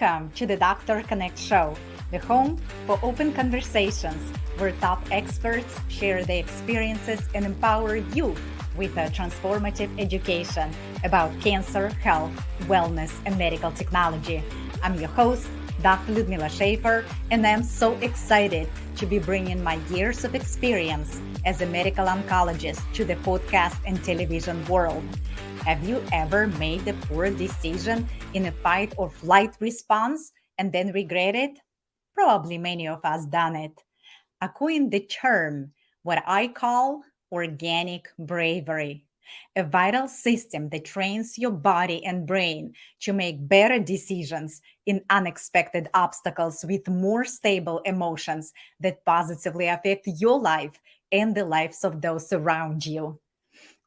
Welcome to the Doctor Connect Show, the home for open conversations where top experts share their experiences and empower you with a transformative education about cancer, health, wellness, and medical technology. I'm your host, Dr. Ludmila Schaefer, and I'm so excited to be bringing my years of experience as a medical oncologist to the podcast and television world. Have you ever made a poor decision in a fight or flight response and then regret it? Probably many of us done it. I coined the term, what I call organic bravery, a vital system that trains your body and brain to make better decisions in unexpected obstacles with more stable emotions that positively affect your life and the lives of those around you.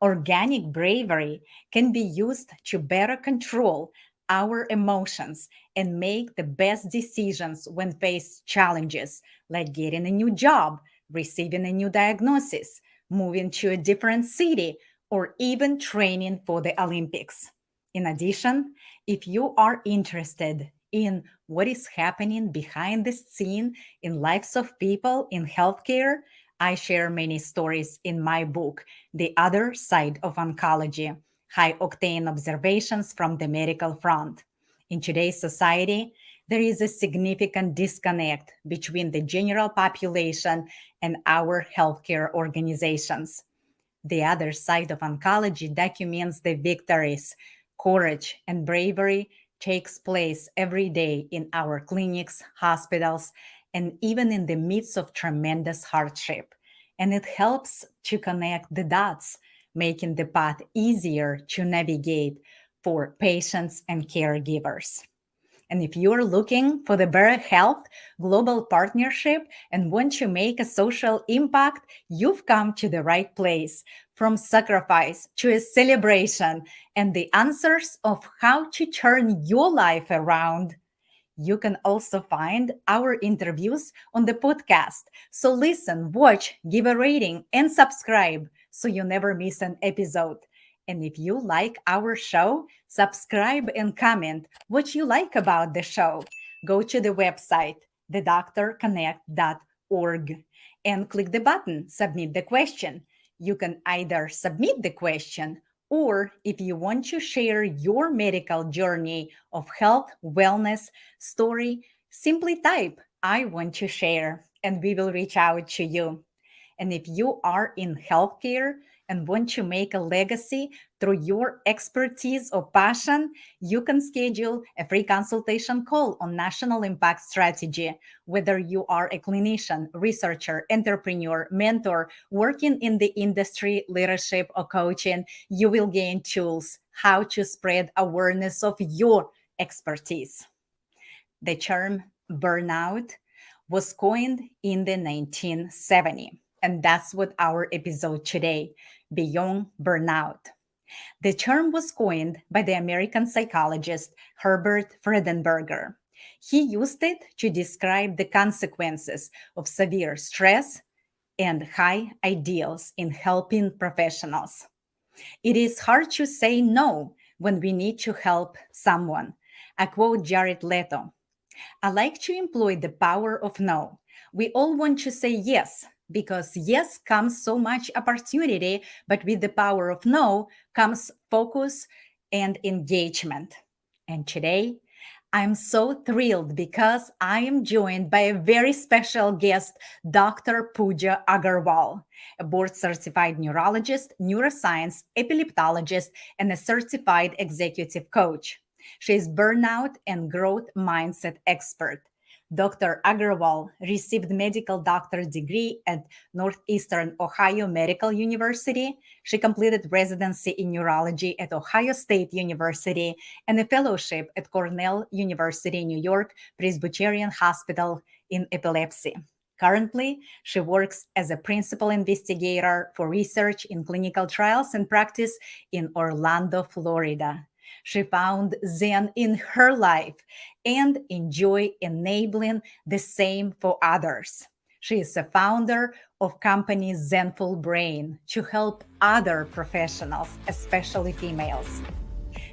Organic bravery can be used to better control our emotions and make the best decisions when faced challenges, like getting a new job, receiving a new diagnosis, moving to a different city, or even training for the Olympics. In addition, if you are interested in what is happening behind the scene in lives of people in healthcare, I share many stories in my book, The Other Side of Oncology, High Octane Observations from the Medical Front. In today's society, there is a significant disconnect between the general population and our healthcare organizations. The Other Side of Oncology documents the victories, courage, and bravery takes place every day in our clinics, hospitals, and even in the midst of tremendous hardship. And it helps to connect the dots, making the path easier to navigate for patients and caregivers. And if you're looking for the better health global partnership and want to make a social impact, you've come to the right place. From sacrifice to a celebration and the answers of how to turn your life around. You can also find our interviews on the podcast. So listen, watch, give a rating, and subscribe so you never miss an episode. And if you like our show, subscribe and comment what you like about the show. Go to the website, thedoctorconnect.org, and click the button, Submit the Question. You can either submit the question or if you want to share your medical journey of health, wellness story, simply type, I want to share, and we will reach out to you. And if you are in healthcare and want to make a legacy through your expertise or passion, you can schedule a free consultation call on National Impact Strategy. Whether you are a clinician, researcher, entrepreneur, mentor, working in the industry, leadership, or coaching, you will gain tools how to spread awareness of your expertise. The term burnout was coined in the 1970s. And that's what our episode today, Beyond Burnout. The term was coined by the American psychologist Herbert Freudenberger. He used it to describe the consequences of severe stress and high ideals in helping professionals. It is hard to say no when we need to help someone. I quote Jared Leto. I like to employ the power of no. We all want to say yes, because yes comes so much opportunity, but with the power of no comes focus and engagement. And today, I'm so thrilled because I am joined by a very special guest, Dr. Puja Aggarwal, a board certified neurologist, neuroscience, epileptologist, and a certified executive coach. She is burnout and growth mindset expert. Dr. Aggarwal received medical doctorate degree at Northeastern Ohio Medical University. She completed residency in neurology at Ohio State University and a fellowship at Cornell University, New York Presbyterian Hospital in epilepsy. Currently, she works as a principal investigator for research in clinical trials and practice in Orlando, Florida. She found Zen in her life and enjoy enabling the same for others. She is a founder of company Zenful Brain to help other professionals, especially females.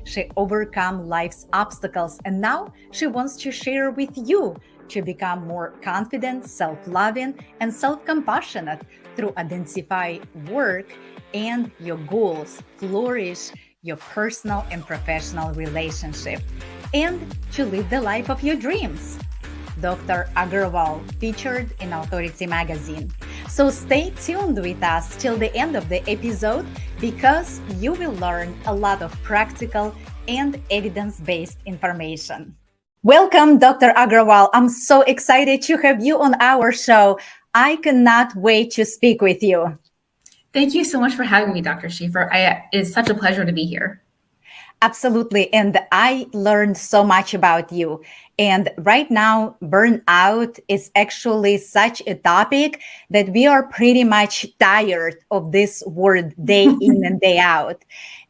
She overcome life's obstacles, and now she wants to share with you to become more confident, self-loving, and self-compassionate through identify work and your goals, flourish your personal and professional relationship, and to live the life of your dreams. Dr. Aggarwal featured in Authority magazine. So stay tuned with us till the end of the episode because you will learn a lot of practical and evidence-based information. Welcome, Dr. Aggarwal. I'm so excited to have you on our show. I cannot wait to speak with you. Thank you so much for having me, Dr. Schaefer. It is such a pleasure to be here. Absolutely. And I learned so much about you. And right now, burnout is actually such a topic that we are pretty much tired of this word day in and day out.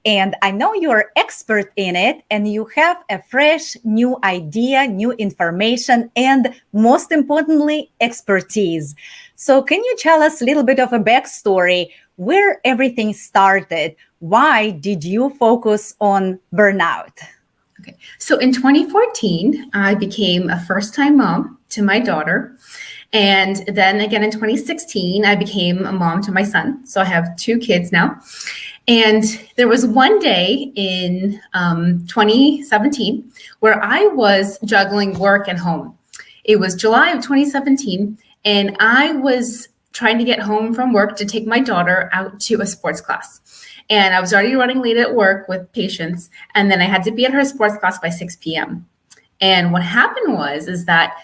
And I know you're expert in it and you have a fresh new idea, new information, and most importantly, expertise. So can you tell us a little bit of a backstory where everything started? Why did you focus on burnout? Okay, so in 2014, I became a first-time mom to my daughter. And then again in 2016, I became a mom to my son. So I have 2 kids now. And there was one day in 2017 where I was juggling work and home. It was July of 2017, and I was trying to get home from work to take my daughter out to a sports class. And I was already running late at work with patients. And then I had to be at her sports class by 6 p.m. And what happened is that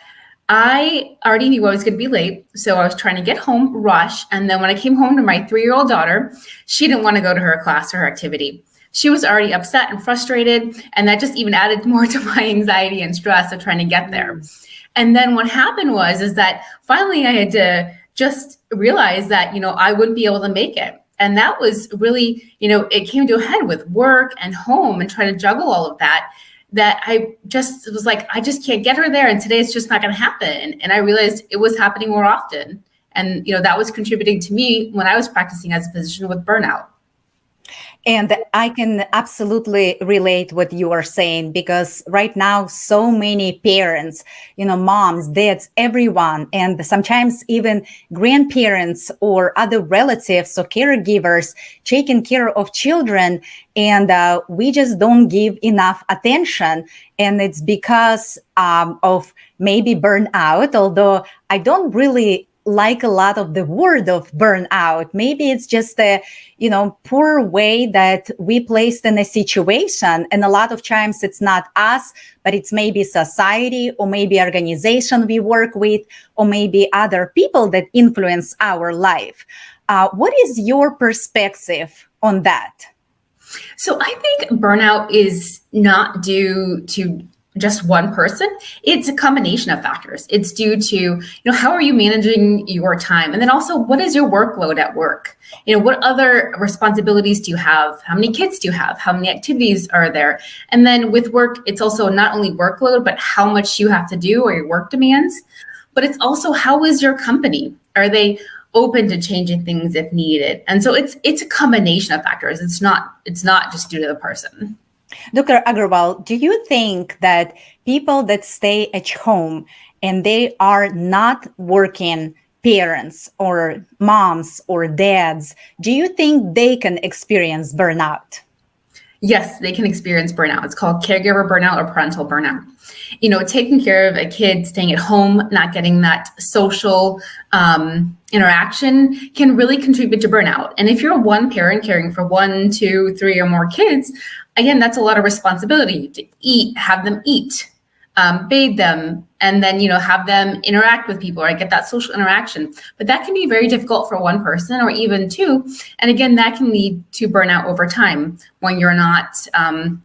I already knew I was going to be late. So I was trying to get home, rush. And then when I came home to my 3-year-old daughter, she didn't want to go to her class or her activity. She was already upset and frustrated. And that just even added more to my anxiety and stress of trying to get there. And then what happened is that finally I had to just realize that, I wouldn't be able to make it. And that was really, it came to a head with work and home and trying to juggle all of that I just was like, I just can't get her there. And today it's just not going to happen. And I realized it was happening more often. And, that was contributing to me when I was practicing as a physician with burnout. And I can absolutely relate what you are saying because right now, so many parents, moms, dads, everyone, and sometimes even grandparents or other relatives or caregivers taking care of children. And we just don't give enough attention. And it's because of maybe burnout, although I don't really like a lot of the word of burnout. Maybe it's just a, poor way that we placed in a situation. And a lot of times it's not us, but it's maybe society or maybe organization we work with, or maybe other people that influence our life. What is your perspective on that? So I think burnout is not due to just one person. It's a combination of factors. It's due to, how are you managing your time? And then also, what is your workload at work? What other responsibilities do you have? How many kids do you have? How many activities are there? And then with work, it's also not only workload, but how much you have to do or your work demands. But it's also, how is your company? Are they open to changing things if needed? And so it's a combination of factors. It's not just due to the person. Dr. Aggarwal, do you think that people that stay at home and they are not working parents or moms or dads, do you think they can experience burnout? Yes, they can experience burnout. It's called caregiver burnout or parental burnout. Taking care of a kid, staying at home, not getting that social interaction can really contribute to burnout. And if you're one parent caring for 1, 2, 3 or more kids, again, that's a lot of responsibility to have them eat, bathe them, and then, have them interact with people, right? Get that social interaction. But that can be very difficult for one person or even 2. And again, that can lead to burnout over time when you're not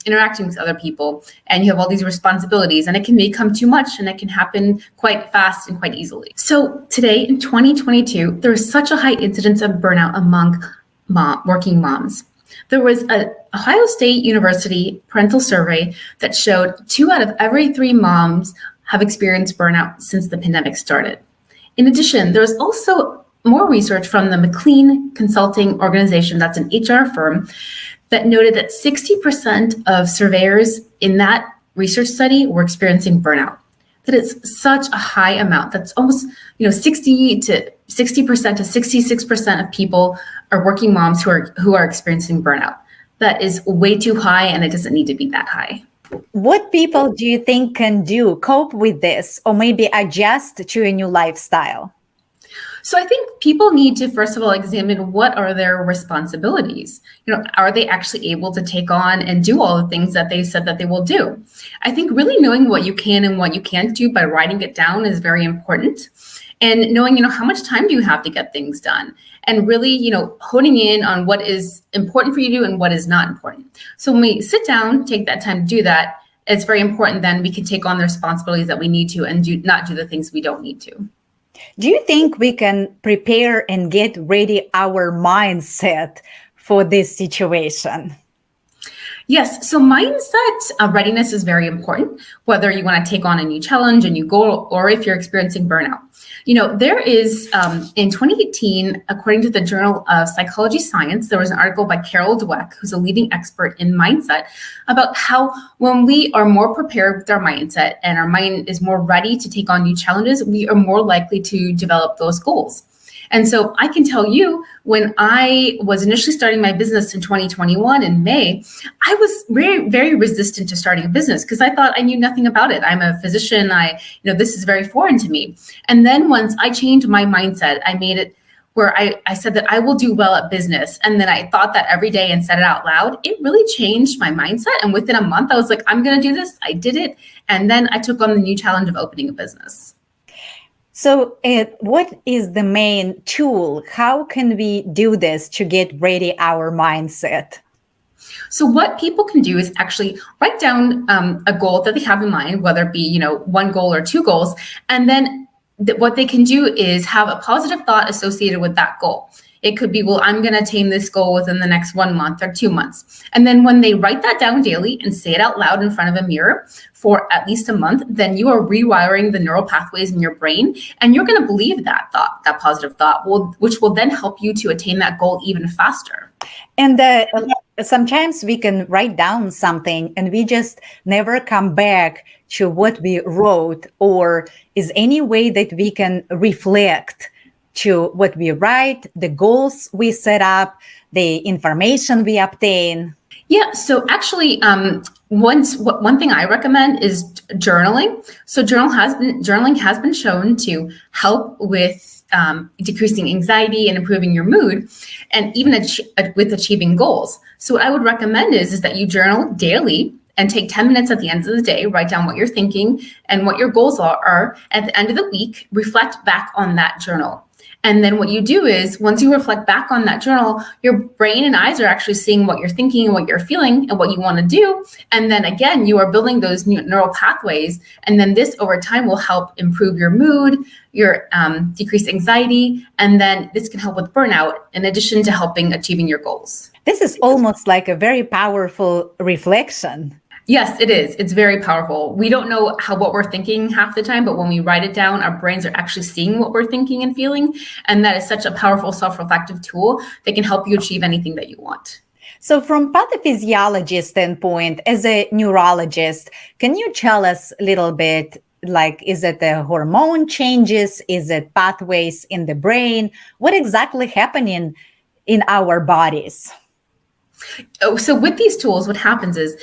interacting with other people and you have all these responsibilities, and it can become too much and it can happen quite fast and quite easily. So today in 2022, there is such a high incidence of burnout among working moms. There was an Ohio State University parental survey that showed 2 out of every 3 moms have experienced burnout since the pandemic started. In addition, there was also more research from the McLean Consulting Organization, that's an HR firm, that noted that 60% of surveyors in that research study were experiencing burnout. That it's such a high amount. That's almost 60% to 66% of people are working moms who are experiencing burnout. That is way too high, and it doesn't need to be that high. What people do you think can cope with this, or maybe adjust to a new lifestyle? So I think people need to, first of all, examine what are their responsibilities. Are they actually able to take on and do all the things that they said that they will do? I think really knowing what you can and what you can't do by writing it down is very important. And knowing, how much time do you have to get things done? And really, honing in on what is important for you to do and what is not important. So when we sit down, take that time to do that, it's very important then we can take on the responsibilities that we need to and not do the things we don't need to. Do you think we can prepare and get ready our mindset for this situation? Yes, so mindset readiness is very important, whether you want to take on a new challenge, a new goal, or if you're experiencing burnout. There is, in 2018, according to the Journal of Psychology Science, there was an article by Carol Dweck, who's a leading expert in mindset, about how when we are more prepared with our mindset and our mind is more ready to take on new challenges, we are more likely to develop those goals. And so I can tell you, when I was initially starting my business in 2021 in May, I was very, very resistant to starting a business because I thought I knew nothing about it. I'm a physician. This is very foreign to me. And then once I changed my mindset, I made it where I said that I will do well at business. And then I thought that every day and said it out loud. It really changed my mindset. And within a month, I was like, I'm going to do this. I did it. And then I took on the new challenge of opening a business. So what is the main tool? How can we do this to get ready our mindset? So what people can do is actually write down a goal that they have in mind, whether it be, one goal or two goals. And then what they can do is have a positive thought associated with that goal. It could be, well, I'm going to attain this goal within the next 1 month or 2 months. And then when they write that down daily and say it out loud in front of a mirror for at least a month, then you are rewiring the neural pathways in your brain. And you're going to believe that thought, that positive thought, which will then help you to attain that goal even faster. And sometimes we can write down something and we just never come back to what we wrote, or is any way that we can reflect to what we write, the goals we set up, the information we obtain? Yeah, so actually, one thing I recommend is journaling. So journaling has been shown to help with decreasing anxiety and improving your mood, and even with achieving goals. So what I would recommend is that you journal daily and take 10 minutes at the end of the day, write down what you're thinking and what your goals are. At the end of the week, reflect back on that journal. And then what you do is, once you reflect back on that journal, your brain and eyes are actually seeing what you're thinking and what you're feeling and what you want to do. And then again, you are building those new neural pathways. And then this over time will help improve your mood, your decreased anxiety. And then this can help with burnout in addition to helping achieving your goals. This is almost like a very powerful reflection. Yes, it is. It's very powerful. We don't know what we're thinking half the time, but when we write it down, our brains are actually seeing what we're thinking and feeling. And that is such a powerful self-reflective tool that can help you achieve anything that you want. So from pathophysiology standpoint, as a neurologist, can you tell us a little bit, like, is it the hormone changes? Is it pathways in the brain? What exactly happening in our bodies? So with these tools, what happens is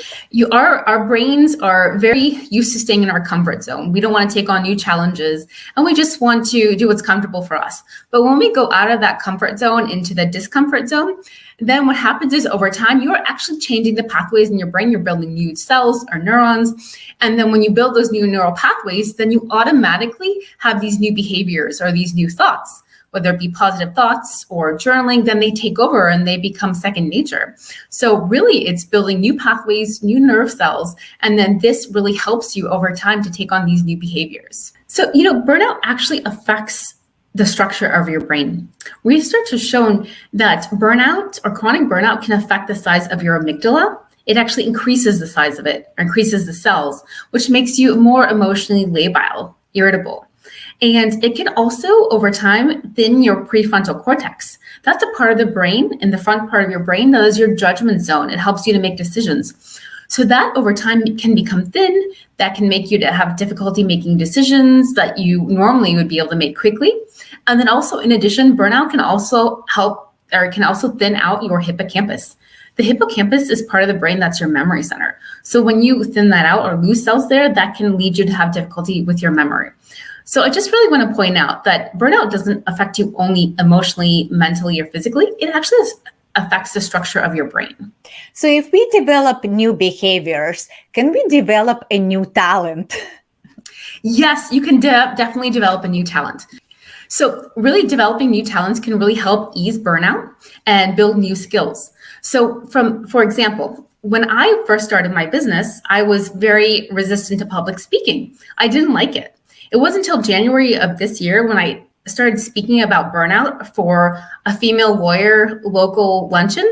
our brains are very used to staying in our comfort zone. We don't want to take on new challenges, and we just want to do what's comfortable for us. But when we go out of that comfort zone into the discomfort zone, then what happens is over time, you're actually changing the pathways in your brain. You're building new cells or neurons. And then when you build those new neural pathways, then you automatically have these new behaviors or these new thoughts. Whether it be positive thoughts or journaling, then they take over and they become second nature. So really, it's building new pathways, new nerve cells, and then this really helps you over time to take on these new behaviors. So, burnout actually affects the structure of your brain. Research has shown that burnout or chronic burnout can affect the size of your amygdala. It actually increases the size of it, or increases the cells, which makes you more emotionally labile, irritable. And it can also, over time, thin your prefrontal cortex. That's a part of the brain, in the front part of your brain, that is your judgment zone. It helps you to make decisions. So that over time can become thin. That can make you to have difficulty making decisions that you normally would be able to make quickly. And then also, in addition, burnout can also thin out your hippocampus. The hippocampus is part of the brain that's your memory center. So when you thin that out or lose cells there, that can lead you to have difficulty with your memory. So I just really want to point out that burnout doesn't affect you only emotionally, mentally, or physically. It actually affects the structure of your brain. So if we develop new behaviors, can we develop a new talent? Yes, you can definitely develop a new talent. So really developing new talents can really help ease burnout and build new skills. So for example, when I first started my business, I was very resistant to public speaking. I didn't like it. It wasn't until January of this year when I started speaking about burnout for a female lawyer local luncheon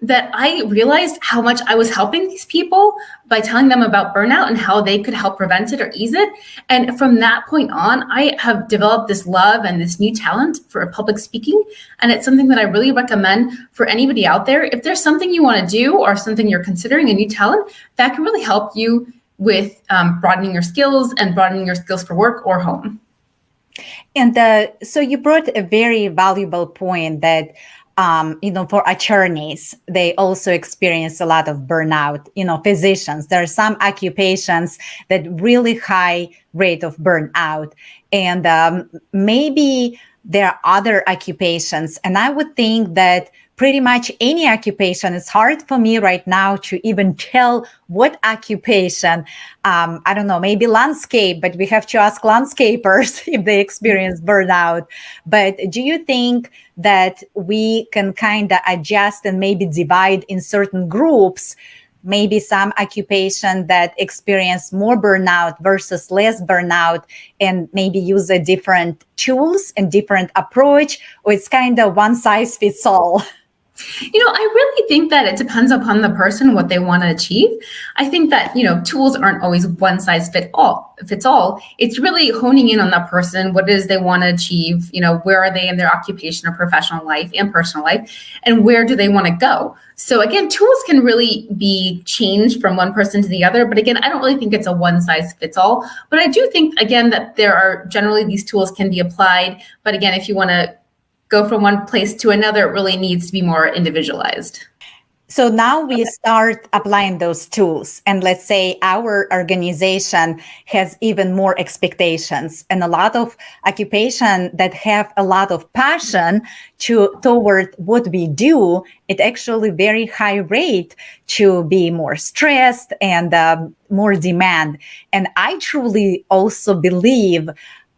that I realized how much I was helping these people by telling them about burnout and how they could help prevent it or ease it. And from that point on, I have developed this love and this new talent for public speaking. And it's something that I really recommend for anybody out there. If there's something you want to do or something you're considering a new talent, that can really help you with broadening your skills and broadening your skills for work or home. And so you brought a very valuable point that, for attorneys, they also experience a lot of burnout. Physicians, there are some occupations that really high rate of burnout. And maybe there are other occupations. And I would think that pretty much any occupation, it's hard for me right now to even tell what occupation, I don't know, maybe landscape, but we have to ask landscapers if they experience burnout. But do you think that we can kind of adjust and maybe divide in certain groups, maybe some occupation that experience more burnout versus less burnout, and maybe use a different tools and different approach, or it's kind of one size fits all? I really think that it depends upon the person, what they want to achieve. I think that, tools aren't always one size fits all. It's really honing in on that person, what it is they want to achieve, where are they in their occupation or professional life and personal life, and where do they want to go? So again, tools can really be changed from one person to the other. But again, I don't really think it's a one size fits all. But I do think, again, that there are generally these tools can be applied. But again, if you want to go from one place to another, it really needs to be more individualized. So now we start applying those tools, and let's say our organization has even more expectations, and a lot of occupation that have a lot of passion toward what we do, it actually very high rate to be more stressed and more demand. And I truly also believe,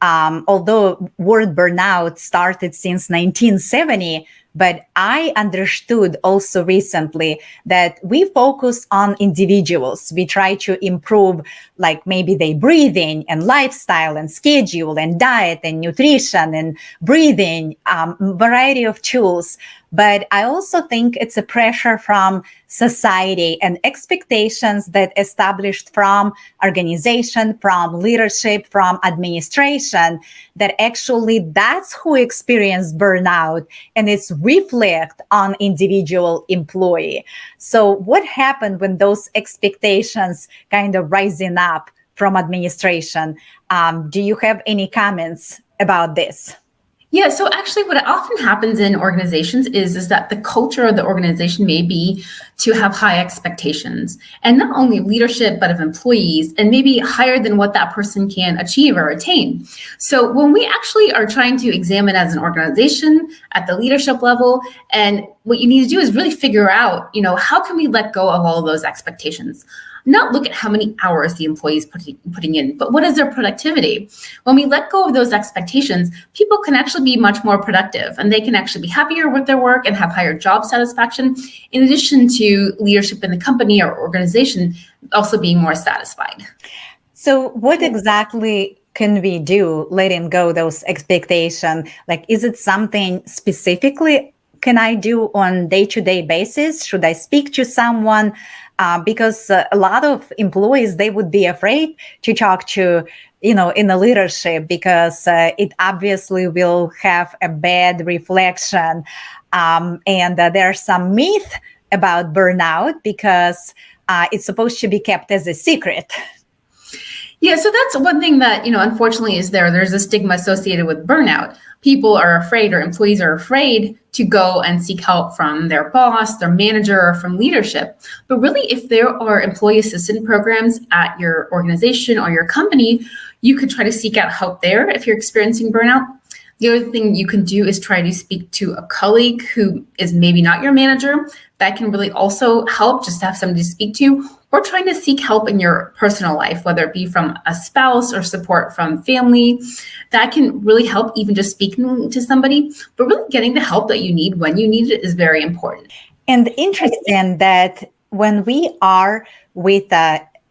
although word burnout started since 1970, but I understood also recently that we focus on individuals. We try to improve, like maybe their breathing and lifestyle and schedule and diet and nutrition and breathing, variety of tools. But I also think it's a pressure from society and expectations that established from organization, from leadership, from administration, that actually that's who experience burnout, and it's reflect on individual employee. So what happened when those expectations kind of rising up from administration? Do you have any comments about this? Yeah, so actually what often happens in organizations is that the culture of the organization may be to have high expectations, and not only leadership, but of employees, and maybe higher than what that person can achieve or attain. So when we actually are trying to examine as an organization at the leadership level, and what you need to do is really figure out, how can we let go of all of those expectations? Not look at how many hours the employee is putting in, but what is their productivity? When we let go of those expectations, people can actually be much more productive, and they can actually be happier with their work and have higher job satisfaction, in addition to leadership in the company or organization also being more satisfied. So what exactly can we do letting go those expectations? Like, is it something specifically can I do on day-to-day basis? Should I speak to someone? Because a lot of employees, they would be afraid to talk to, in the leadership, because it obviously will have a bad reflection. And there's some myth about burnout because it's supposed to be kept as a secret. Yeah, so that's one thing that, unfortunately is there's a stigma associated with burnout. People are afraid, or employees are afraid to go and seek help from their boss, their manager, or from leadership. But really, if there are employee assistance programs at your organization or your company, you could try to seek out help there if you're experiencing burnout. The other thing you can do is try to speak to a colleague who is maybe not your manager. That can really also help, just to have somebody to speak to, or trying to seek help in your personal life, whether it be from a spouse or support from family. That can really help, even just speaking to somebody. But really getting the help that you need when you need it is very important. And interesting that when we are with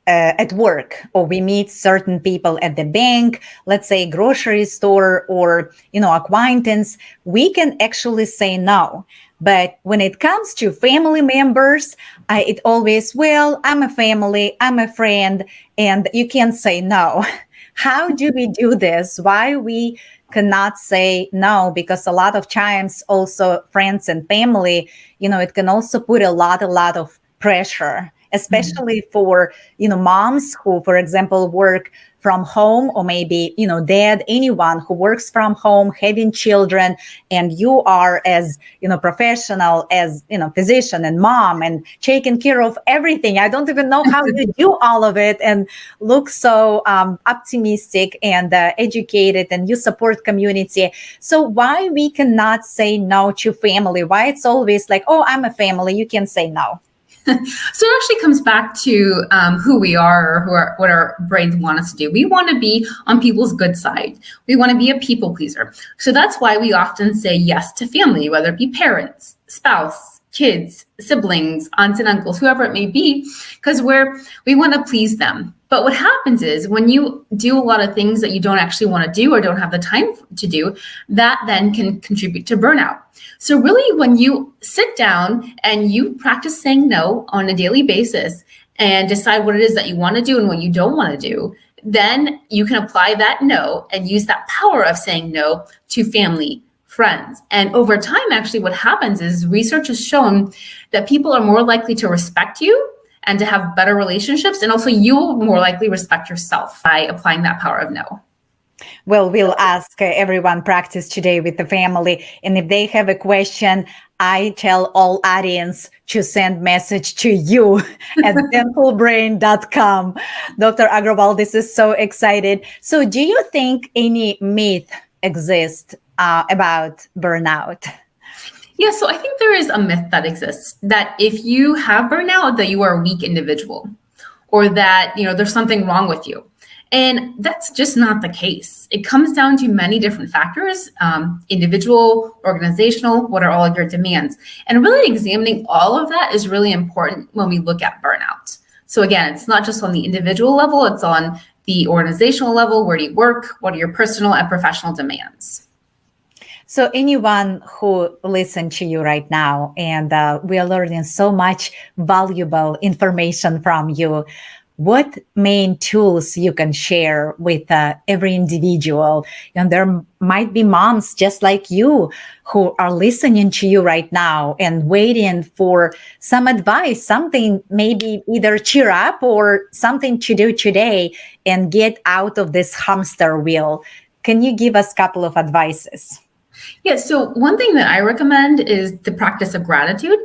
at work, or we meet certain people at the bank, let's say grocery store, or acquaintance, we can actually say no. But when it comes to family members, it always, well, I'm a family, I'm a friend, and you can't say no. How do we do this? Why we cannot say no? Because a lot of times also friends and family, it can also put a lot of pressure, especially for, moms who, for example, work from home, or maybe, dad, anyone who works from home, having children, and you are as, professional, as, physician and mom, and taking care of everything. I don't even know how you do all of it and look so optimistic and educated, and you support community. So why we cannot say no to family? Why it's always like, oh, I'm a family, you can say no? So it actually comes back to who we are, or what our brains want us to do. We want to be on people's good side. We want to be a people pleaser. So that's why we often say yes to family, whether it be parents, spouse, kids, siblings, aunts and uncles, whoever it may be, because we want to please them. But what happens is when you do a lot of things that you don't actually want to do or don't have the time to do, that then can contribute to burnout. So really, when you sit down and you practice saying no on a daily basis and decide what it is that you want to do and what you don't want to do, then you can apply that no and use that power of saying no to family, friends. And over time, actually, what happens is research has shown that people are more likely to respect you and to have better relationships. And also you'll more likely respect yourself by applying that power of no. Well, we'll ask everyone practice today with the family. And if they have a question, I tell all audience to send message to you at zenfulbrain.com. Dr. Aggarwal, this is so excited. So do you think any myth exists about burnout? Yeah, so I think there is a myth that exists that if you have burnout, that you are a weak individual, or that, there's something wrong with you. And that's just not the case. It comes down to many different factors, individual, organizational, what are all of your demands? And really examining all of that is really important when we look at burnout. So again, it's not just on the individual level, it's on the organizational level. Where do you work? What are your personal and professional demands? So anyone who listens to you right now, and we are learning so much valuable information from you, what main tools you can share with every individual? And there might be moms just like you who are listening to you right now and waiting for some advice, something maybe either cheer up or something to do today and get out of this hamster wheel. Can you give us a couple of advices? Yeah, so one thing that I recommend is the practice of gratitude.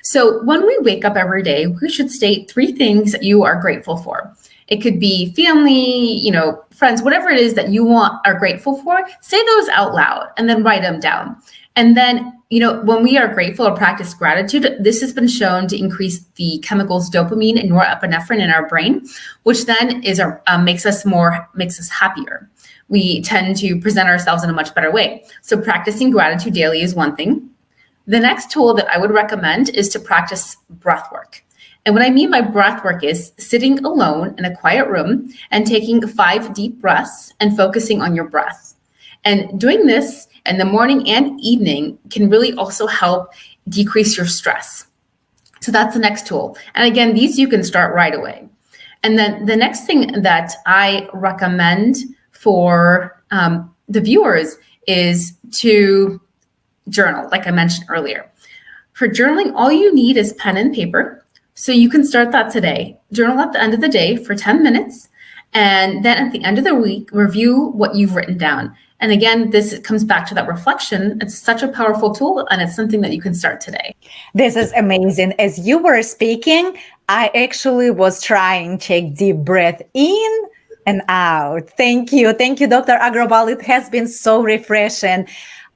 So when we wake up every day, we should state 3 things that you are grateful for. It could be family, friends, whatever it is that you are grateful for, say those out loud and then write them down. And then, when we are grateful or practice gratitude, this has been shown to increase the chemicals dopamine and norepinephrine in our brain, which then makes us happier. We tend to present ourselves in a much better way. So practicing gratitude daily is one thing. The next tool that I would recommend is to practice breath work. And what I mean by breath work is sitting alone in a quiet room and taking 5 deep breaths and focusing on your breath. And doing this in the morning and evening can really also help decrease your stress. So that's the next tool. And again, these you can start right away. And then the next thing that I recommend for the viewers is to journal, like I mentioned earlier. For journaling, all you need is pen and paper. So you can start that today. Journal at the end of the day for 10 minutes. And then at the end of the week, review what you've written down. And again, this comes back to that reflection. It's such a powerful tool, and it's something that you can start today. This is amazing. As you were speaking, I actually was trying to take deep breath in and out. Thank you. Thank you, Dr. Aggarwal. It has been so refreshing.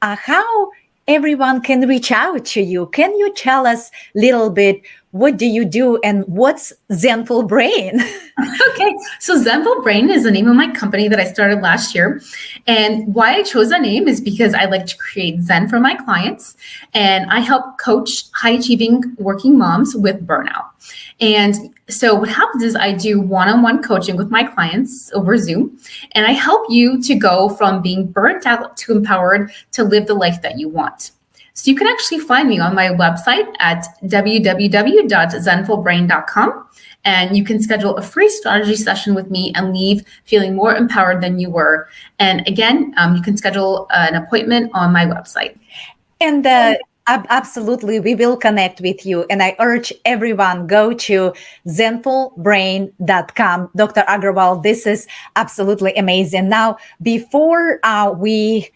How everyone can reach out to you? Can you tell us a little bit, what do you do and what's Zenful Brain? Okay, so Zenful Brain is the name of my company that I started last year. And why I chose that name is because I like to create Zen for my clients. And I help coach high-achieving working moms with burnout. And so what happens is I do one-on-one coaching with my clients over Zoom. And I help you to go from being burnt out to empowered to live the life that you want. So you can actually find me on my website at www.zenfulbrain.com, and you can schedule a free strategy session with me and leave feeling more empowered than you were. And again, you can schedule an appointment on my website. And absolutely, we will connect with you. And I urge everyone, go to zenfulbrain.com. Dr. Aggarwal, this is absolutely amazing. Now, before we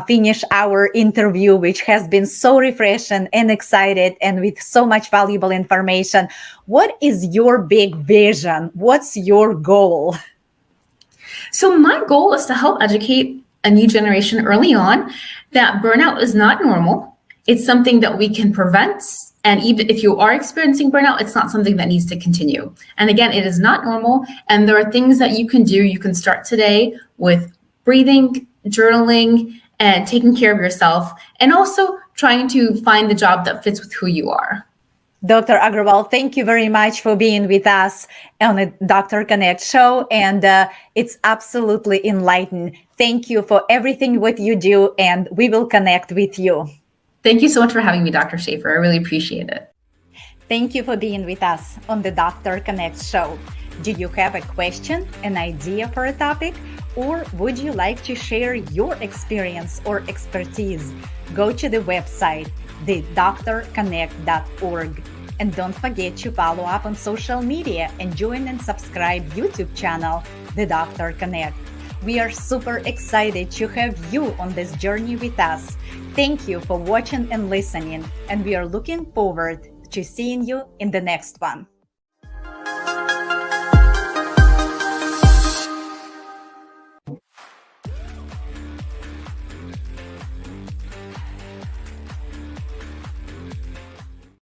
finish our interview, which has been so refreshing and excited and with so much valuable information, what is your big vision? What's your goal? So my goal is to help educate a new generation early on that burnout is not normal. It's something that we can prevent. And even if you are experiencing burnout, it's not something that needs to continue. And again, it is not normal. And there are things that you can do. You can start today with breathing, journaling, and taking care of yourself, and also trying to find the job that fits with who you are. Dr. Aggarwal, thank you very much for being with us on the Dr. Connect show. And it's absolutely enlightening. Thank you for everything what you do, and we will connect with you. Thank you so much for having me, Dr. Schaefer. I really appreciate it. Thank you for being with us on the Dr. Connect show. Do you have a question, an idea for a topic, or would you like to share your experience or expertise? Go to the website, thedoctorconnect.org. And don't forget to follow up on social media and join and subscribe YouTube channel, The Dr. Connect. We are super excited to have you on this journey with us. Thank you for watching and listening, and we are looking forward to seeing you in the next one.